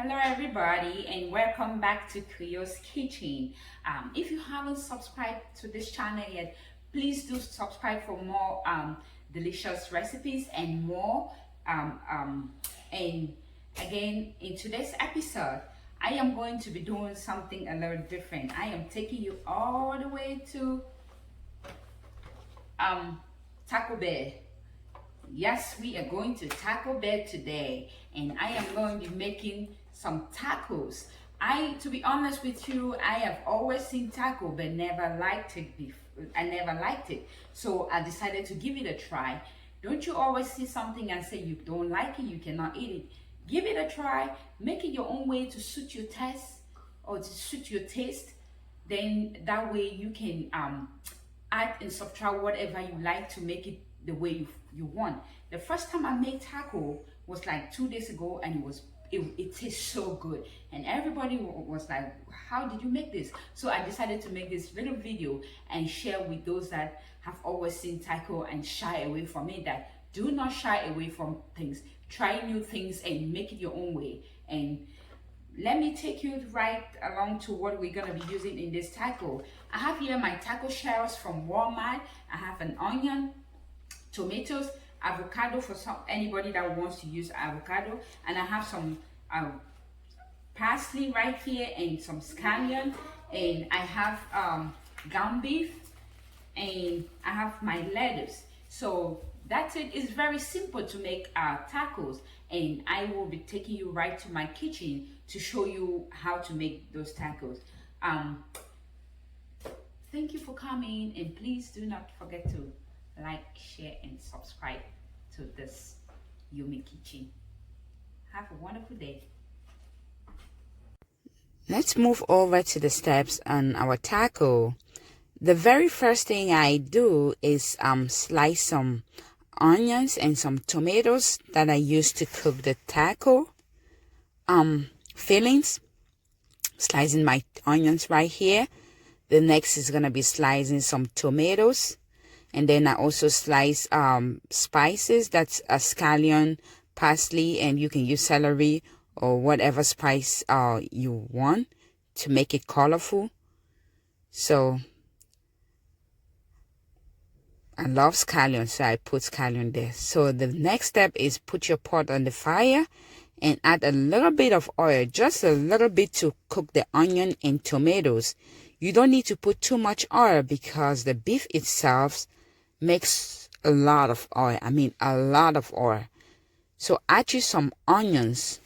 Hello everybody and welcome back to Creole's Kitchen. If you haven't subscribed to this channel yet, please do subscribe for more delicious recipes and more. And again, in today's episode, I am going to be doing something a little different. I am taking you all the way to Taco Bell. Yes, we are going to Taco Bell today, and I am going to be making some tacos. To be honest with you, I have always seen taco but never liked it before. I never liked it, so I decided to give it a try. Don't you always see something and say you don't like it, you cannot eat it? Give it a try, make it your own way to suit your taste or to suit your taste. Then that way you can add and subtract whatever you like to make it the way you want. The first time I made taco was like 2 days ago, and it tastes so good, and everybody was like, how did you make this? So I decided to make this little video and share with those that have always seen taco and shy away from it, that do not shy away from things. Try new things and make it your own way. And let me take you right along to what we're gonna be using in this taco. I have here my taco shells from Walmart. I have an onion, tomatoes, avocado for anybody that wants to use avocado, and I have some parsley right here and some scallion, and I have ground beef, and I have my lettuce. So that's it. It's very simple to make tacos, and I will be taking you right to my kitchen to show you how to make those tacos. Thank you for coming, and please do not forget to like, share, and subscribe to this Yumi Kitchen. Have a wonderful day. Let's move over to the steps on our taco. The very first thing I do is slice some onions and some tomatoes that I use to cook the taco fillings. Slicing my onions right here. The next is gonna be slicing some tomatoes, and then I also slice spices. That's a scallion, parsley, and you can use celery or whatever spice you want to make it colorful. So I love scallion, so I put scallion there. So the next step is put your pot on the fire and add a little bit of oil, just a little bit, to cook the onion and tomatoes. You don't need to put too much oil because the beef itself makes a lot of oil. I mean, a lot of oil. So add you some onions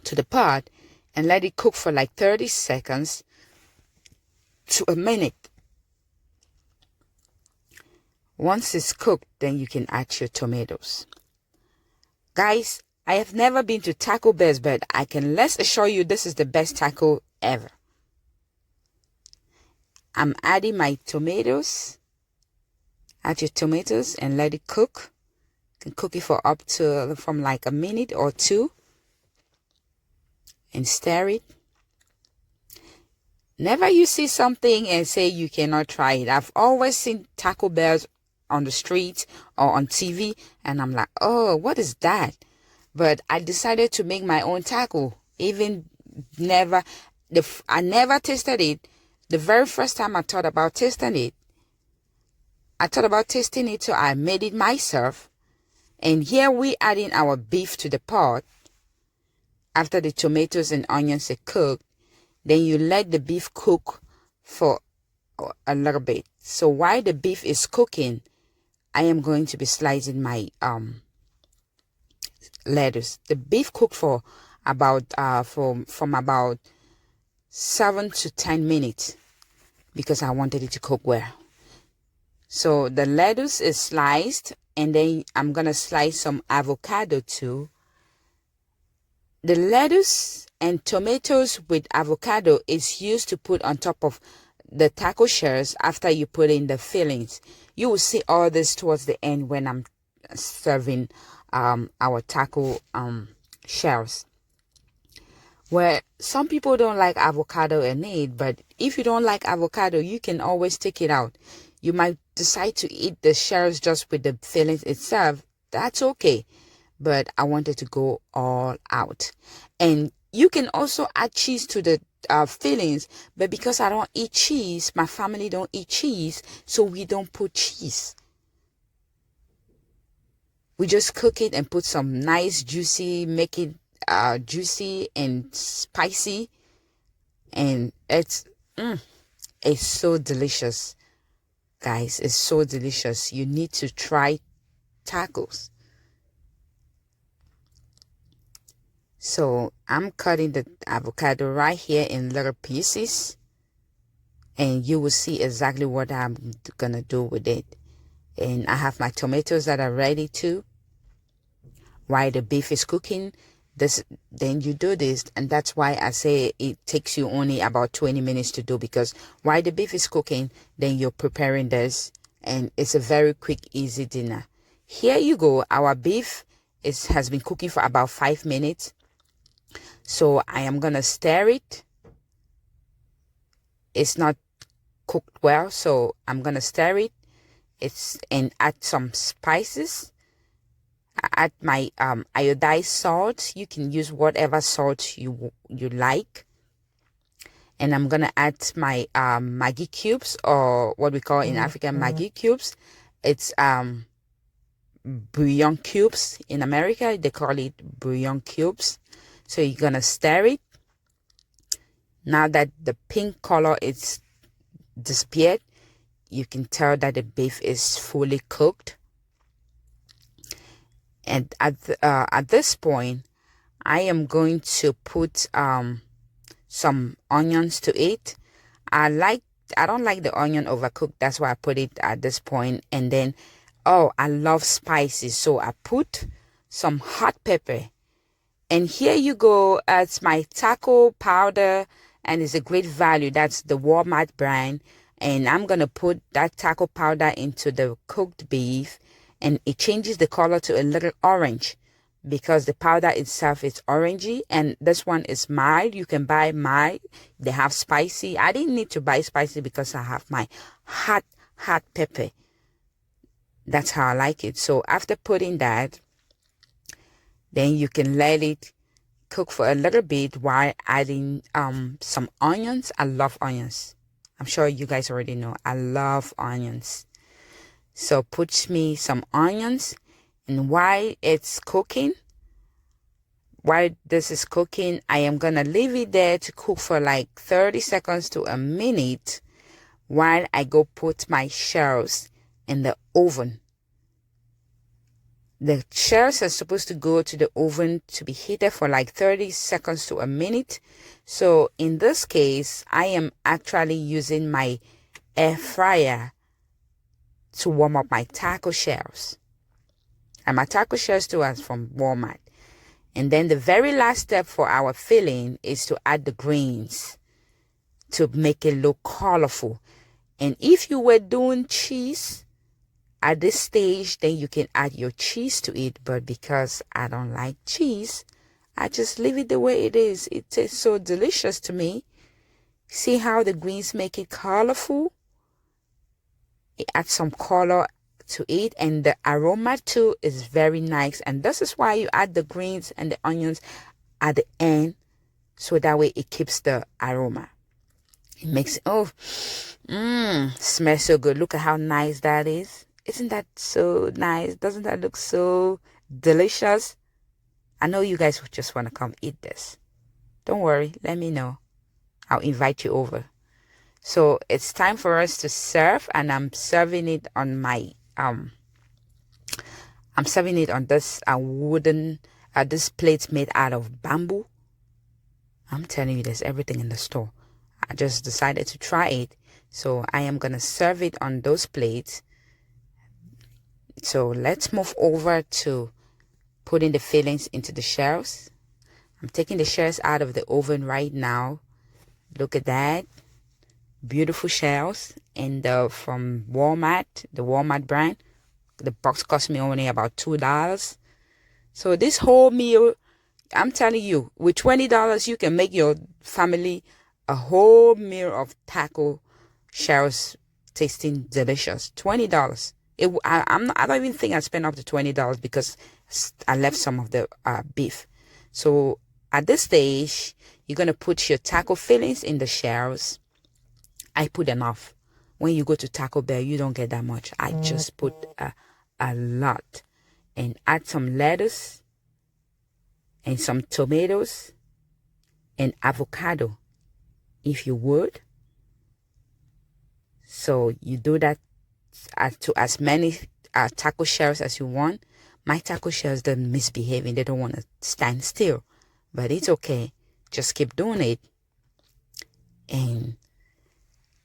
to the pot and let it cook for like 30 seconds to a minute. Once it's cooked, then you can add your tomatoes. Guys, I have never been to Taco Bell, but I can let's assure you this is the best taco ever. I'm adding my tomatoes. Add your tomatoes and let it cook. You can cook it for up to from like a minute or two. And stir it. Never you see something and say you cannot try it. I've always seen Taco Bells on the streets or on TV, and I'm like, oh, what is that? But I decided to make my own taco. I never tasted it. The very first time I thought about tasting it, so I made it myself. And here we adding our beef to the pot. After the tomatoes and onions are cooked, then you let the beef cook for a little bit. So while the beef is cooking, I am going to be slicing my lettuce. The beef cooked for about from about 7 to 10 minutes because I wanted it to cook well. So the lettuce is sliced, and then I'm gonna slice some avocado too. The lettuce and tomatoes with avocado is used to put on top of the taco shells after you put in the fillings. You will see all this towards the end when I'm serving our taco shells. Where some people don't like avocado in it, but if you don't like avocado, you can always take it out. You might decide to eat the shells just with the fillings itself. That's okay. But I wanted to go all out. And You can also add cheese to the fillings, but because I don't eat cheese, my family don't eat cheese, so we don't put cheese. We just cook it and put some nice juicy, make it juicy and spicy, and it's so delicious, guys. It's so delicious. You need to try tacos. So I'm cutting the avocado right here in little pieces, and you will see exactly what I'm gonna do with it. And I have my tomatoes that are ready too. While the beef is cooking, then you do this, and that's why I say it takes you only about 20 minutes to do, because while the beef is cooking, then you're preparing this, and it's a very quick, easy dinner. Here you go. Our beef has been cooking for about 5 minutes. So I am gonna stir it. It's not cooked well, so I'm gonna stir it. And add some spices. I add my iodized salt. You can use whatever salt you like. And I'm gonna add my Maggi cubes, or what we call in Africa Maggi cubes. It's bouillon cubes. In America they call it bouillon cubes. So you're gonna stir it. Now that the pink color is disappeared, you can tell that the beef is fully cooked. And at this point, I am going to put some onions to it. I don't like the onion overcooked. That's why I put it at this point. And then, I love spices, so I put some hot pepper. And here you go. It's my taco powder, and it's a great value. That's the Walmart brand. And I'm going to put that taco powder into the cooked beef, and it changes the color to a little orange because the powder itself is orangey, and this one is mild. You can buy mild. They have spicy. I didn't need to buy spicy because I have my hot pepper. That's how I like it. So after putting that, then you can let it cook for a little bit while adding some onions. I love onions. I'm sure you guys already know I love onions. So put me some onions, and while it's cooking, while this is cooking, I am gonna leave it there to cook for like 30 seconds to a minute while I go put my shells in the oven. The shells are supposed to go to the oven to be heated for like 30 seconds to a minute. So in this case, I am actually using my air fryer to warm up my taco shells. And my taco shells too are from Walmart. And then the very last step for our filling is to add the greens to make it look colorful. And if you were doing cheese at this stage, then you can add your cheese to it. But because I don't like cheese, I just leave it the way it is. It tastes so delicious to me. See how the greens make it colorful? It adds some color to it, and the aroma too is very nice. And this is why you add the greens and the onions at the end, so that way it keeps the aroma. It makes it, smells so good. Look at how nice that is. Isn't that so nice? Doesn't that look so delicious? I know you guys would just want to come eat this. Don't worry, let me know. I'll invite you over. So it's time for us to serve, and I'm serving it on my I'm serving it on this wooden this plate made out of bamboo. I'm telling you, there's everything in the store. I just decided to try it, so I am gonna serve it on those plates. So let's move over to putting the fillings into the shells. I'm taking the shells out of the oven right now. Look at that. Beautiful shells, and from Walmart, the Walmart brand. The box cost me only about $2. So this whole meal, I'm telling you, with $20 you can make your family a whole meal of taco shells tasting delicious. $20. I don't even think I spent up to $20 because I left some of the beef. So at this stage, you're going to put your taco fillings in the shells. I put enough. When you go to Taco Bell, you don't get that much. I just put a lot. And add some lettuce and some tomatoes and avocado, if you would. So you do that to as many taco shells as you want. My taco shells don't misbehave and they don't want to stand still. But it's okay. Just keep doing it. And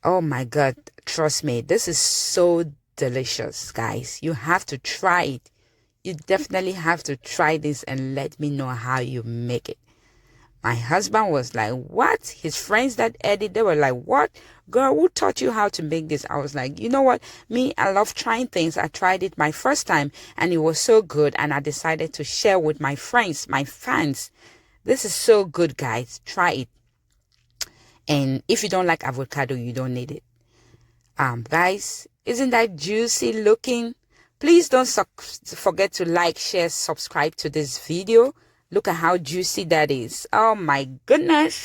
oh my God, trust me, this is so delicious, guys. You have to try it. You definitely have to try this and let me know how you make it. My husband was like, what? His friends that ate it, they were like, what? Girl, who taught you how to make this? I was like, you know what? Me, I love trying things. I tried it my first time and it was so good. And I decided to share with my friends, my fans. This is so good, guys. Try it. And if you don't like avocado, you don't need it. Guys, isn't that juicy looking? Please don't forget to like, share, subscribe to this video. Look at how juicy that is. Oh my goodness.